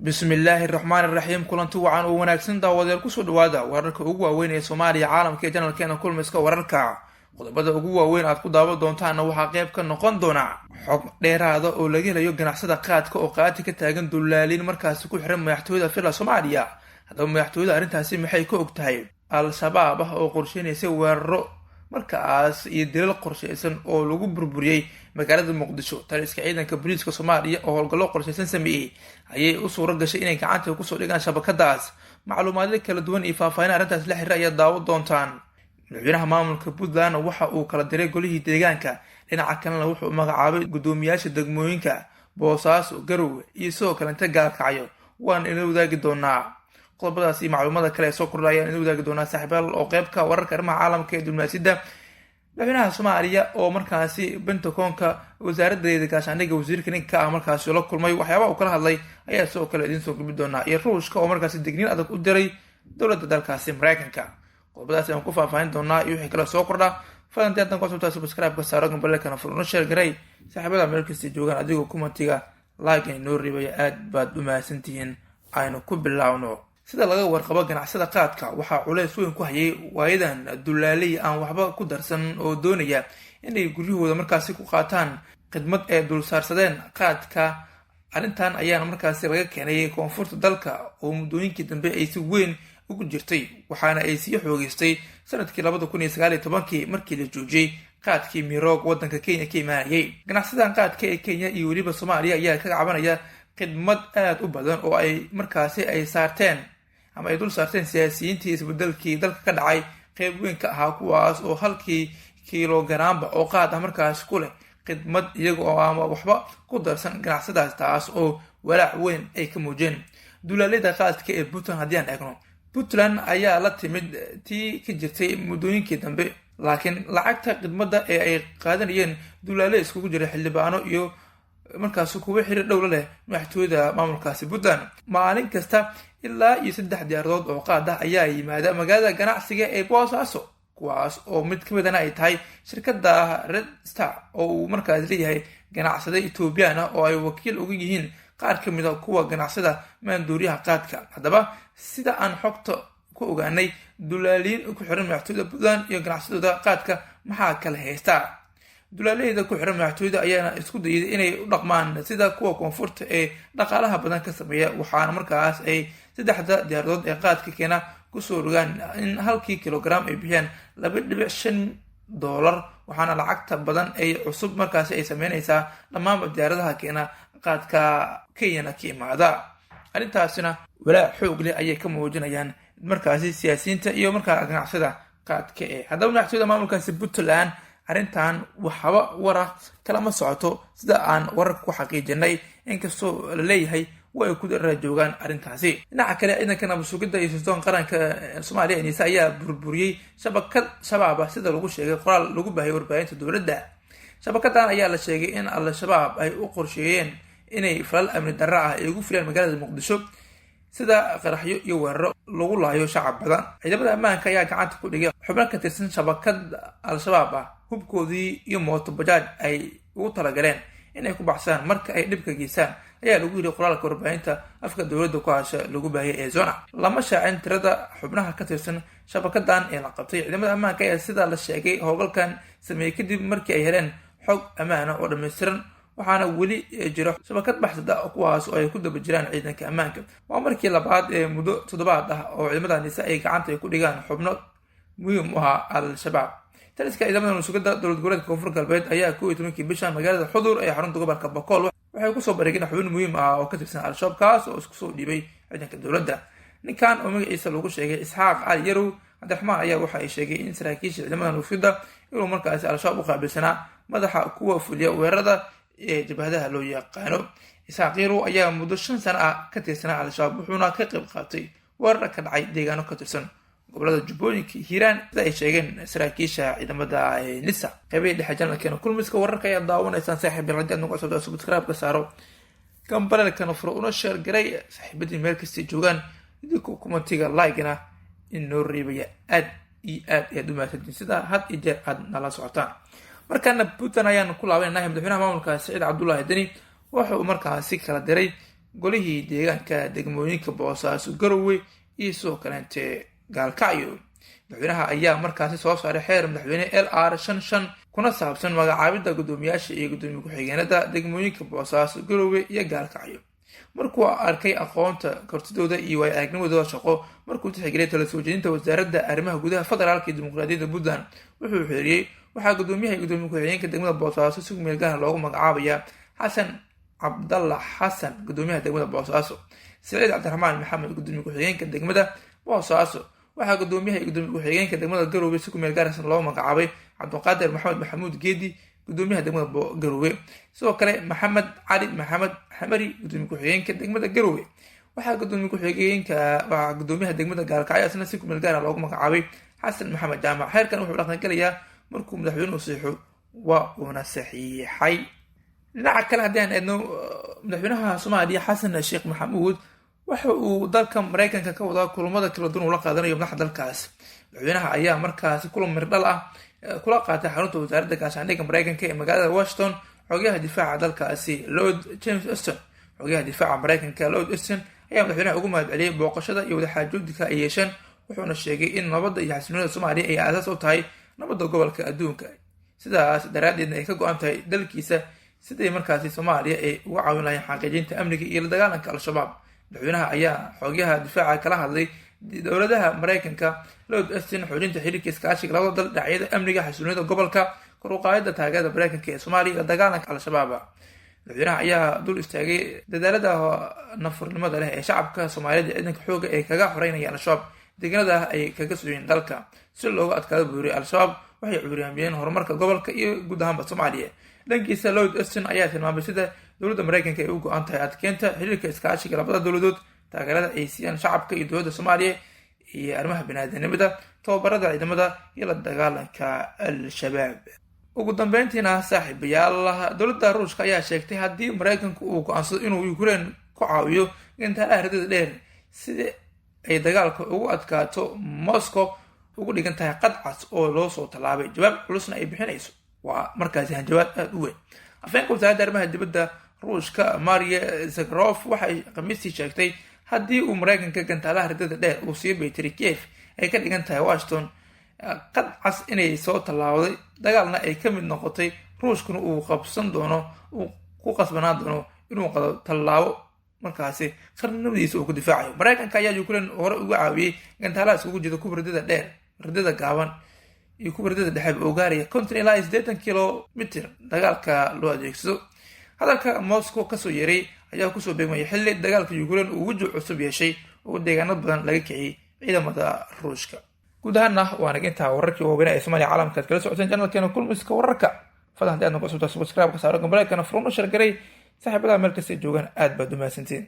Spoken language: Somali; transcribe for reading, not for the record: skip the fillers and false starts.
bismillaahi raxmaani raxiim kulanti wacan oo wanaagsan daawadeel kusoo dhawaada wararka ugu waaweyn ee soomaaliya caalamka ee janalkeena kulmiska wararka qodobada ugu waaweyn aad ku daawan doontaana waxaa qeyb ka noqon doona xog dheeraada oo laga helayo ganacsada qaadka oo qaati ka taagan dullaaliin markaasi ku xiran madaxtooyada filla soomaaliya. haddaba madaxtooyada arrintaasi maxay ka og tahay? al-shabaab oo qorsheynaysa weeraro markaas iyo dilal qorsheysan oo lagu burburiyey magaalada muqdisho. taliska ciidanka booliiska soomaaliya oo howlgallo qorsheysan sameeyey ayay u suura gashay inay gacanta kusoo dhigaan shabakadaas. macluumaadyo kala duwan iyo faahfaahin arrintaas la xiriira ayaa daawo doontaan. madaxweynaha maamulka puntland waxa uu kala diray golihii deegaanka, dhinaca kalena wuxuu magacaabay guddoomiyaasha degmooyinka boosaaso, garowe iyo sidoo kalenta gaalkacyo. waan ina wadaagi doonaa qodobadaas iyo macluumada kale ee soo kordha ayaan ina wadaagi doonaa saaxiibayaal oo qeybka wararka arrimaha caalamka ee diblomaasiyadda. madaxweynaha soomaaliya oo markaasi pentagonka wasaaradeeda gaashaandhigga wasiirka ninka ah markaasi la kulmay, waxyaabaha uu kala hadlay ayaa sidoo kale idiin soo gudbi doonaa, iyo ruushka oo markaasi digniin adag u diray dowladda dalkaasi mareykanka. qodobadaas ayaan ku faahfaahin doonaa iyo wixii kale soo kordha. falanti haddan kusubtaa subscribe-ka saaro gambalekana furno sheer garay saaxiibada meel kasta joogaan adigoo kumatiga like inoo reebaya aad baad u mahadsantihiin. aynu ku bilaawno. sida laga warqabo ganacsada qaadka waxaa culeys weyn ku hayay waayadan dullaaley aan waxba ku darsan oo doonaya inay guryahooda markaasi ku qaataan khidmad ee dulsaarsadeen qaadka. arrintan ayaana markaasi laga keenay koonfurta dalka oo muddooyinkii dambe ay si weyn ugu jirtay, waxaana ay sii xoogeystay sanadkii 2019 markii la joojiyey qaadkii miroog wadanka kenya ka imaanayay. ganacsadan qaadka ee kenya iyo weliba soomaaliya ayaa ka cabanaya khidmad aad u badan oo ay markaasi ay saarteen ama ay dul saarteen siyaasiyiintii isbedelkii dalka ka dhacay qeyb weyn ka ahaa, kuwaas oo halkii kilogaraamba oo qaad ah markaasi ku leh khidmad iyaga oo ama waxba ku darsan ganacsadaas, taas oo walaac weyn ay ka muujeen. dullaaleyda qaadka ee puntland haddii aan eegno, puntland ayaa la timid tii ka jirtay muddooyinkii dambe, laakiin lacagta khidmadda ee ay qaadanayeen dullaale iskugu jira xildhibaano iyo markaasi kuwa xiriir dhowla leh madaxtooyada maamulkaasi puntland. maalin kasta ilaa iyo 3 diyaaradood oo qaad ah ayaa yimaada magaalada ganacsiga ee boosaaso, kuwaas oo mid ka midana ay tahay shirkadda red star oo uu markaas leeyahay ganacsada ethoobiyan ah oo ay wakiil uga yihiin qaar ka mid a kuwa ganacsada maanduuriyaha qaadka. haddaba sida aan xogta ku ogaanay, dullaaliin ku xiran madaxtooyada puntland iyo ganacsadooda qaadka maxaa kala haystaa? dullaaleyda ku xiran madaxtooyada ayaana isku dayday inay u dhaqmaan sida kuwa koonfurta ee dhaqaalaha badan ka sameeya, waxaana markaas ay 3 diyaaradood ee qaadka keena kusoo rogaan in halkii kilogram ay bixiyaan $2.5, waxaana lacagta badan ay cusub markaasi ay sameynaysaa dhammaanba diyaaradaha keena qaadka kenyana ka imaada. arrintaasina walaac xoog leh ayay ka muujinayaan markaasi siyaasiyiinta iyo markaa ganacsada qaadka ee. haddaba madaxtooyada maamulkaasi puntland arrintan waxba wara kalama socoto sida aan wararka ku xaqiijinay, inkastoo la leeyahay waa ay ku dara joogaan arrintaasi. dhinaca kale ciidanka nabad-sugidda iyo sirdoon qaranka soomaaliya NISA ayaa burburiyey shabakad shabaab ah sida lagu sheegay qoraal lagu baahiyay warbaahinta dowladda. shabakadan ayaa la sheegay in al-shabaab ay u qorsheeyeen inay falal amni darro ah ay ugu filaan magaalada muqdisho, sida qaraxyo iyo weeraro lagu laayo shacab badan. ciidamada ammaanka ayaa gacanta ku dhigay xubno ka tirsan shabakad al-shabaab ah, hubkoodii iyo mooto bajaaj ay ugu talagaleen inay ku baxsaan marka ay dhibka geystaan, ayaa lagu yiri qoraalka warbaahinta afka dowladda ku hasha lagu baahiyay ee zona. lama shaacin tirada xubnaha ka tirsan shabakadan ee la qabtay. ciidamada ammaanka ayaa sida la sheegay howlgalkan sameeyey kadib markii ay heleen xog ammaana oo dhammaystiran, waxaana weli jiro shabakad baxsada kuwaas oo ay ku daba jiraan ciidanka ammaanka. waa markii labaad ee muddo 7 ah oo ciidamada NISA ay gacanta ku dhigaan xubno muhiim u ahaa al-shabaab. taliska ciidamada nabad-sugidda dowlad goboleedka koonfur galbeed ayaa 11 bishan magaalada xudur ee xarunta gobolka boqol waxay kusoo bareegeen xubin muhiim ah oo ka tirsan al-shabaab, kaas oo isku soo dhiibay ciidanka dowladda. ninkan oo magaciisa lagu sheegay isxaaq cali yarow cabdiraxmaan ayaa waxa ay sheegay in saraakiisha ciidamada nabad-sugidda inuu markaasi al-shabaab u qaabilsanaa madaxa kuwa fuliya weerarada ee jabhadaha loo yaqaano. isxaaq yarow ayaa muddo 5 sano ah ka tirsanaa al-shabaab, wuxuuna ka qayb qaatay weerar ka dhacay deegaano ka tirsan gobolada jubbooyinka hiiraan sida ay sheegeen saraakiisha ciidamada NISA. qaybihii dhexe janalkeena kulmiska wararka ayaa daawanaysaan saaxiibayaal. haddii aad nagu cusubtaa subscribe-ka saaro gambalelkana furo una sheer garay saaxiibadii meel kastay joogaan, idinku kumatiga like-na inoo reebaya aad iyo aad ayaad u mahadsantiin sida had iyo jeer aad nala socotaan. markaana puntland ayaan ku laabanaynahay. madaxweynaha maamulka Saciid Cabdullaahi Deni waxa uu markaasi kala diray golihii deegaanka degmooyinka boosaaso garowe iyo sidoo kaleente gaalkacyo. madaxweynaha ayaa markaasi soo saaray xeer madaxweyne LR 55 kuna saabsan magacaabidda guddoomiyaasha iyo guddoomiye ku-xigeenada degmooyinka boosaaso garowe iyo gaalkacyo. markuu arkay aqoonta kartidooda iyo waayo-aragnimadooda shaqo, markuu tixgeliyay tala soo jeedinta wasaaradda arrimaha gudaha federaalka iyo dimuqraadiyadda puntland, wuxuu xeeriyey waxaa guddoomiyaha iyo guddoomiye ku-xigeenka degmada boosaaso si meel gaar loogu magacaabaya xasan cabdalla xasan guddoomiyaha degmada boosaaso, saciid cabdiraxmaan maxamed guddoomiye ku-xigeenka degmada boosaaso. waxaa guddoomiyaha iyo guddoomiye ku-xigeenka degmada garowe si meel gaarsan loogu magacaabay cabdiqaadir maxamed maxamuud geedi guddoomiyaha degmada garowe. sidoo kale maxamed cali maxamed xamari guddoomiye ku-xigeenka degmada garowe. waxaa guddoomiyaha degmada gaalkacyo isna si meel gaar loogu magacaabay xasan maxamed jaamac. xeerkan wuxuu dhaqangelayaa markuu madaxweynuhu saxiixo, waa uuna saxiixay. dhinaca kale haddii aan eedno, madaxweynaha soomaaliya xasan sheekh maxamuud waxa uu dalka maraykanka ka wadaa kulamada kala duwan uu la qaadanayo madaxda dalkaas. madaxweynaha ayaa markaasi kulan mirdhal ah kula qaatay xarunta wasaaradda gaashaandhigga maraykanka ee magaalada washington xogayaha difaaca dalkaasi Lord James Austin. xogayaha difaaca maraykanka Lord Austin ayaa madaxweynaha ugu mahadceliyey booqashada iyo wadaxaajoodka ay yeesheen, wuxuuna sheegay in nabadda iyo xasiloonida soomaaliya ay aasaas u tahay nabadda gobolka adduunka, sidaas daraaddeedna ay ka go-an tahay dalkiisa siday markaasi soomaaliya ay uga caawin lahayn xaqiijinta amniga iyo la dagaalanka al-shabaab. madaxweynaha ayaa xogayaha difaaca kala hadlay dowladaha maraykanka Lord Austin xoojinta xiriirka iskaashiga labada dal, dhinacyada amniga, xasiloonida gobolka, kor u qaadida taageerada maraykanka ee soomaaliya la dagaalanka al-shabaab. madaxweynaha ayaa dul istaagay dadaalada nafurnimada leh ee shacabka soomaaliyeed ee ciidanka xooga ay kaga xoreynayaan al-shabaab deegaanada ay kaga sugayeen dalka si looga adkaado buuriye al-shabaab waxay cuuryaamiyeen horumarka gobolka iyo guud ahaanba soomaaliya. dhankiisa Lord Austin ayaa tilmaamay sida dowladda maraykanka ay u go-an tahay adkeynta xiriirka iskaashiga labada dowladood, taageerada ay siiyaan shacabka iyo dowladda soomaaliya iyo arrimaha biniaadanimada, tababarada ciidamada iyo la dagaalanka al-shabaab. ugu dambeyntiina saaxiibayaal, dowladda ruushka ayaa sheegtay haddii maraykanku uu go-aansado inuu Ukraine ku caawiyo gantaalaha ridada dheer sida ay dagaalka ugu adkaato, Moscow ugu dhigan tahay qadcas oo loo soo tallaabay, jawaab culusna ay bixinayso. waa markaasi hanjabaad aada u weyn. afhayeenka wasaaradda arrimaha dibadda ruushka Maria Zakharov waxay khamiistii sheegtay haddii uu maraykanka gantaalaha ridada dheer uu sii baytiri Kiev ay ka dhigan tahay Washington qadcas inay soo tallaabday, dagaalna ay ka mid noqotay, ruushkuna uu qabsan doono, uu ku qasbanaan doono inuu qado tallaabo markaasi qarnimadiisa uu ku difaacayo. maraykanka ayaa Ukraine hore uga caawiyey gantaalaha iskugu jira kuwa ridada dheer, ridada gaaban iyo kuwa ridada dhexe oo gaaraya 50 ilaa 80 kilomitir dagaalka loo adeegsado. hadalka Moscow kasoo yeeray ayaa kusoo beegmaya xilli dagaalka Ukraine uu waji cusub yeeshay oo deegaano badan laga kiciyay ciidamada ruushka. guud ahaanna waa nagintaa wararkii waaweynaa ee Soomaaliya caalamka aad kala socoteen channelkeena kulmiska wararka. fadlan haddii aad nagu cusubtaa subscribe ka saaro gambalelkana furno shargaray saaxiibada meel kasta joogaan aad baad u mahadsantiin.